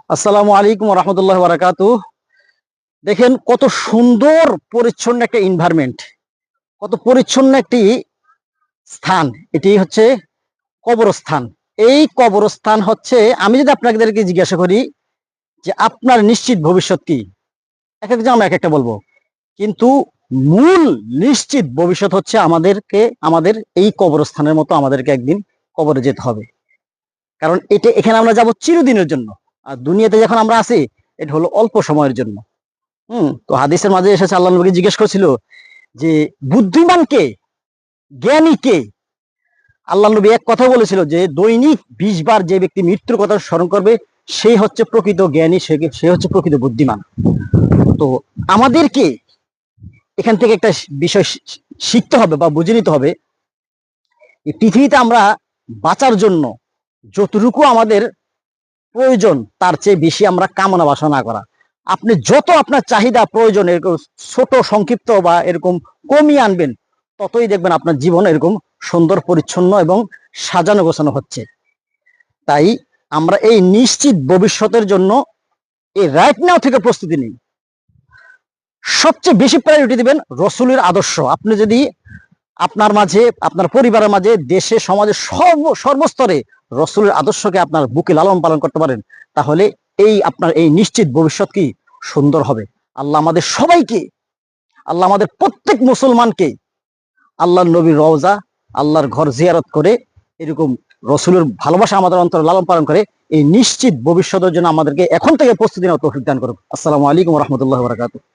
আসসালামু আলাইকুম রহমতুল্লাহ বারাকাতু। দেখেন কত সুন্দর পরিচ্ছন্ন একটা এনভায়রনমেন্ট, কত পরিচ্ছন্ন একটি স্থান। এটি হচ্ছে কবরস্থান। এই কবরস্থান হচ্ছে, আমি যদি আপনাদেরকে জিজ্ঞাসা করি যে আপনার নিশ্চিত ভবিষ্যৎ কি, এক একজন আমরা এক একটা বলবো, কিন্তু মূল নিশ্চিত ভবিষ্যৎ হচ্ছে আমাদের এই কবরস্থানের মতো আমাদেরকে একদিন কবরে যেতে হবে। কারণ এখানে আমরা যাব চিরদিনের জন্য, আর দুনিয়াতে যখন আমরা আছি এটা হলো অল্প সময়ের জন্য। তো হাদিসের মাঝে এসেছে, আল্লাহ নবীকে জিজ্ঞেস করেছিল যে বুদ্ধিমান কে, জ্ঞানী কে। আল্লাহ নবী এক কথা বলেছিল যে দৈনিক 20 বার যে ব্যক্তি মৃত্যুর কথা স্মরণ করবে সেই হচ্ছে প্রকৃত জ্ঞানী, সে হচ্ছে প্রকৃত বুদ্ধিমান। তো আমাদেরকে এখান থেকে একটা বিষয় শিখতে হবে বা বুঝে নিতে হবে, এই পৃথিবীতে আমরা বাঁচার জন্য যতটুকু আমাদের প্রয়োজন তার চেয়ে বেশি আমরা কামনা বাসনা করা। আপনি যত আপনার চাহিদা প্রয়োজন এরকম ছোট সংক্ষিপ্ত বা এরকম কমিয়ে আনবেন, ততই দেখবেন আপনার জীবন এরকম সুন্দর পরিচ্ছন্ন এবং সাজানো গোছানো হচ্ছে। তাই আমরা এই নিশ্চিত ভবিষ্যতের জন্য এই রাইট নাও থেকে প্রস্তুতি নিই। সবচেয়ে বেশি প্রায়োরিটি দিবেন রসুলের আদর্শ। আপনি যদি আপনার মাঝে, আপনার পরিবারের মাঝে, দেশে, সমাজে, সর্বস্তরে রসুলের আদর্শকে আপনার বুকে লালন পালন করতে পারেন, তাহলে আপনার এই নিশ্চিত ভবিষ্যৎ কি সুন্দর হবে। আল্লাহ আমাদের সবাইকে, আল্লাহ আমাদের প্রত্যেক মুসলমানকে আল্লাহর নবীর রওজা, আল্লাহর ঘর জিয়ারত করে এরকম রসুলের ভালোবাসা আমাদের অন্তরে লালন পালন করে এই নিশ্চিত ভবিষ্যতের জন্য আমাদেরকে এখন থেকে প্রস্তুতি নেওয়ার তৌফিক দান করুন। আসসালামু আলাইকুম রহমতুল্লাহ বারাকাতুহু।